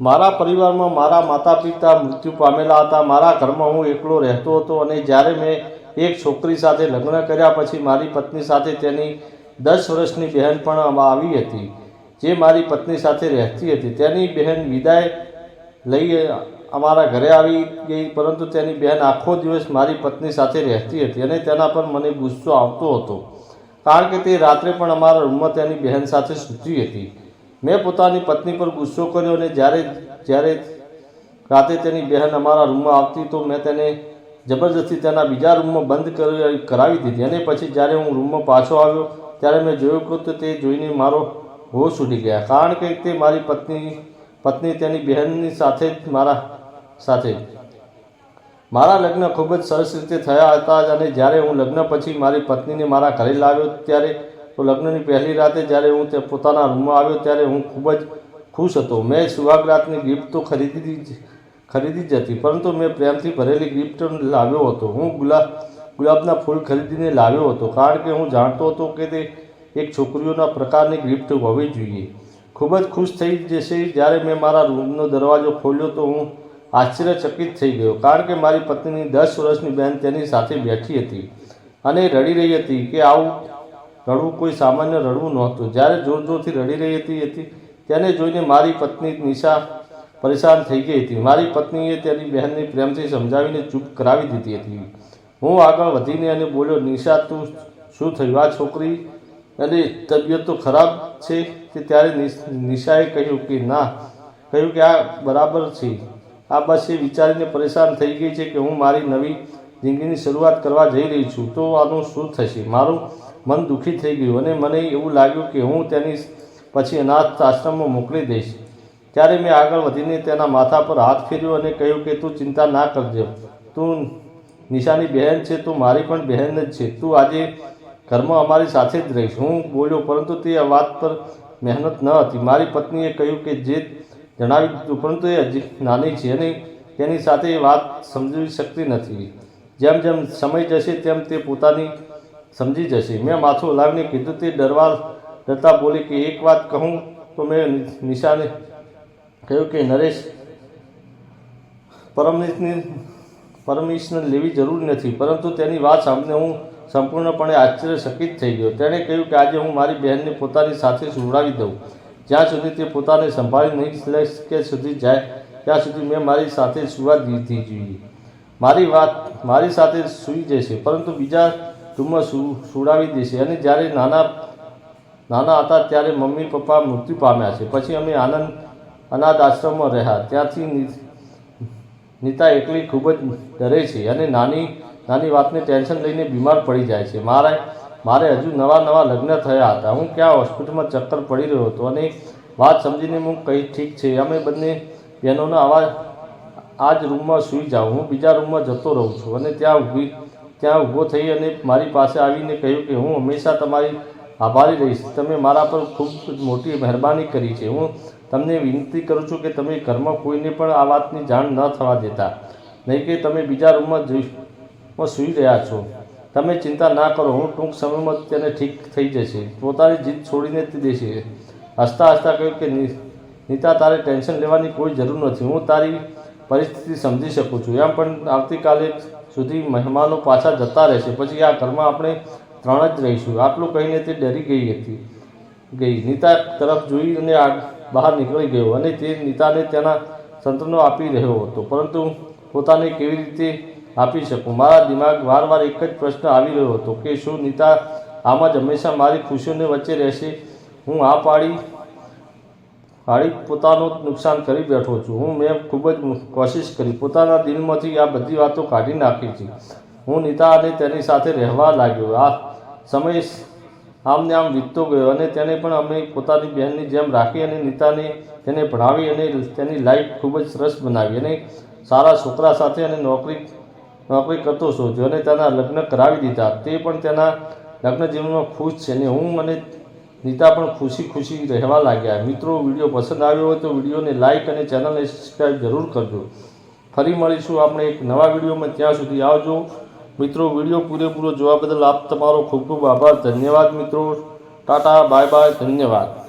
મારા પરિવારમાં મારા માતા પિતા મૃત્યુ પામેલા હતા। મારા ઘરમાં હું એકલો રહેતો હતો અને જ્યારે મેં એક છોકરી સાથે લગ્ન કર્યા પછી મારી પત્ની સાથે તેની 10 વર્ષની બહેન પણ આવી હતી, જે મારી પત્ની સાથે રહેતી હતી। તેની બહેન વિદાય લઈ અમારા ઘરે આવી ગઈ, પરંતુ તેની બહેન આખો દિવસ મારી પત્ની સાથે રહેતી હતી અને તેના પર મને ગુસ્સો આવતો હતો, કારણ કે તે રાત્રે પણ અમારા રૂમમાં તેની બહેન સાથે સૂતી હતી। મેં પોતાની પત્ની પર ગુસ્સો કર્યો અને જ્યારે રાતે તેની બહેન અમારા રૂમમાં આવતી તો મેં તેને જબરદસ્તી તેના બીજા રૂમમાં બંધ કરાવી દીધી અને પછી જ્યારે હું રૂમમાં પાછો આવ્યો ત્યારે મેં જોયું કે તે જોઈને મારો હોશ ઉડી ગયા, કારણ કે તે મારી પત્ની તેની બહેનની સાથે મારા લગ્ન ખૂબ જ સરસ રીતે થયા હતા અને જ્યારે હું લગ્ન પછી મારી પત્નીને મારા ઘરે લાવ્યો ત્યારે તો લગ્નની પહેલી રાતે જ્યારે હું પોતાના રૂમમાં આવ્યો ત્યારે હું ખૂબ જ ખુશ હતો। મેં સુહાગરાતની ગિફ્ટ તો ખરીદી જ હતી, પરંતુ મેં પ્રેમથી ભરેલી ગિફ્ટ લાવ્યો હતો। હું ગુલાબના ફૂલ ખરીદીને લાવ્યો હતો, કારણ કે હું જાણતો હતો કે તે એક છોકરીઓના પ્રકારની ગિફ્ટ હોવી જોઈએ। ખૂબ જ ખુશ થઈ જશે જ્યારે મેં મારા રૂમનો દરવાજો ખોલ્યો તો હું આશ્ચર્યચકિત થઈ ગયો, કારણ કે મારી પત્નીની 10 વર્ષની બહેન તેની સાથે બેઠી હતી અને રડી રહી હતી કે આવું રડવું કોઈ સામાન્ય રડવું નહોતું। જ્યારે જોરથી રડી રહી હતી તેને જોઈને મારી પત્ની નિશા પરેશાન થઈ ગઈ હતી। મારી પત્નીએ તેની બહેનને પ્રેમથી સમજાવીને ચૂપ કરાવી દીધી હતી। હું આગળ વધીને અને બોલ્યો, નિશા, તું શું થયું? આ છોકરી અને તબિયત તો ખરાબ છે કે? ત્યારે નિશાએ કહ્યું કે આ બરાબર છે। આ બસ એ વિચારીને પરેશાન થઈ ગઈ છે કે હું મારી નવી જિંદગીની શરૂઆત કરવા જઈ રહી છું, તો આનું શું થશે? મારું મન દુઃખી થઈ ગયું અને મને એવું લાગ્યું કે હું તેની પછી અનાથ આશ્રમમાં મોકલી દઈશ। ત્યારે મેં આગળ વધીને તેના માથા પર હાથ ફેર્યો અને કહ્યું કે તું ચિંતા ના કરજે, તું નિશાની બહેન છે તો મારી પણ બહેન જ છે। તું આજે ઘરમાં અમારી સાથે જ રહીશ, હું બોલ્યો, પરંતુ તે વાત પર મહેનત ન હતી। મારી પત્નીએ કહ્યું કે જે જણાવી દીધું, પરંતુ એ હજી નાની છે અને તેની સાથે એ વાત સમજી શકતી નથી। જેમ જેમ સમય જશે તેમ તે પોતાની સમજી જશે। મેં માથું હલાવીને કીધું। તે ડરતા બોલી કે એક વાત કહું તો? મેં નિશાને કહ્યું કે નરેશ, પરમિશન લેવી જરૂરી નથી, પરંતુ તેની વાત સાંભળીને હું સંપૂર્ણપણે આશ્ચર્યચકિત થઈ ગયો। તેણે કહ્યું કે આજે હું મારી બહેનને પોતાની સાથે સુવડાવી દઉં, જ્યાં સુધી તે પોતાને સંભાળી નહીં લે કે સુધી જાય ત્યાં સુધી મેં મારી સાથે સુવા દીધી જોઈએ। મારી સાથે સૂઈ જશે, પરંતુ બીજા રૂમમાં સુવડાવી દેશે। અને જ્યારે નાના હતા ત્યારે મમ્મી પપ્પા મૃત્યુ પામ્યા છે, પછી અમે અનાથ આશ્રમમાં રહ્યા। ત્યાંથી નીતા એકલી ખૂબ જ ડરે છે અને નાની વાતને ટેન્શન લઈને બીમાર પડી જાય છે। મારે હજુ નવા લગ્ન થયા હતા। હું ક્યાં હોસ્પિટલમાં ચક્કર પડી રહ્યો હતો અને વાત સમજીને હું કહી, ઠીક છે, અમે બંને બહેનોના આ જ રૂમમાં સૂઈ જાઓ, હું બીજા રૂમમાં જતો રહું છું। અને ત્યાં ઊભો થઈ અને મારી પાસે આવીને કહ્યું કે હું હંમેશા તમારી આભારી રહીશ। તમે મારા પર ખૂબ મોટી મહેરબાની કરી છે। હું તમને વિનંતી કરું છું કે તમે ઘરમાં કોઈને પણ આ વાતની જાણ ન થવા દેતા, નહીં કે તમે બીજા રૂમમાં સૂઈ રહ્યા છો। તમે ચિંતા ના કરો, હું ટૂંક સમયમાં તેને ઠીક થઈ જશે, પોતાની જીદ છોડીને તે દેશે। હસતા કહ્યું કે નીતા, તારે ટેન્શન લેવાની કોઈ જરૂર નથી, હું તારી પરિસ્થિતિ સમજી શકું છું। એમ પણ આવતીકાલે સુધી મહેમાનો પાછા જતા રહેશે, પછી આ ઘરમાં આપણે 3 જ રહીશું। આટલું કહીને તે ડરી ગઈ, નીતા તરફ જોઈ અને બહાર નીકળી ગયો અને તે નીતાને તેના સંતાનો આપી રહ્યો હતો, પરંતુ પોતાને કેવી રીતે આપી શકું? મારા દિમાગ વારવાર એક જ પ્રશ્ન આવી રહ્યો હતો કે શું નીતા આમ જ હંમેશા મારી ખુશીઓને વચ્ચે રહેશે? હું આ પાડી પોતાનું નુકસાન કરી બેઠો છું। મેં ખૂબ જ કોશિશ કરી, પોતાના દિલમાંથી આ બધી વાતો કાઢી નાખી છે। હું નીતા અને તેની સાથે રહેવા લાગ્યો। આ સમય આમને આમ વીતતો ગયો અને તેને પણ અમે પોતાની બહેનની જેમ રાખી અને નીતાને તેને ભણાવી અને તેની લાઈફ ખૂબ જ સરસ બનાવી અને સારા છોકરા સાથે અને નોકરી કરતો શોધ્યો અને તેના લગ્ન કરાવી દીધા। તે પણ તેના લગ્ન જીવનમાં ખુશ છે અને હું અને નીતા પણ ખુશી રહેવા લાગ્યા। મિત્રો, વિડીયો પસંદ આવ્યો હોય તો વિડીયોને લાઇક અને ચેનલને સબસ્ક્રાઈબ જરૂર કરજો। ફરી મળીશું આપણે એક નવા વિડીયોમાં, ત્યાં સુધી આવજો મિત્રો। વિડીયો પૂરેપૂરો જોવા બદલ આપ તમારો ખૂબ ખૂબ આભાર, ધન્યવાદ મિત્રો। ટાટા, બાય બાય, ધન્યવાદ।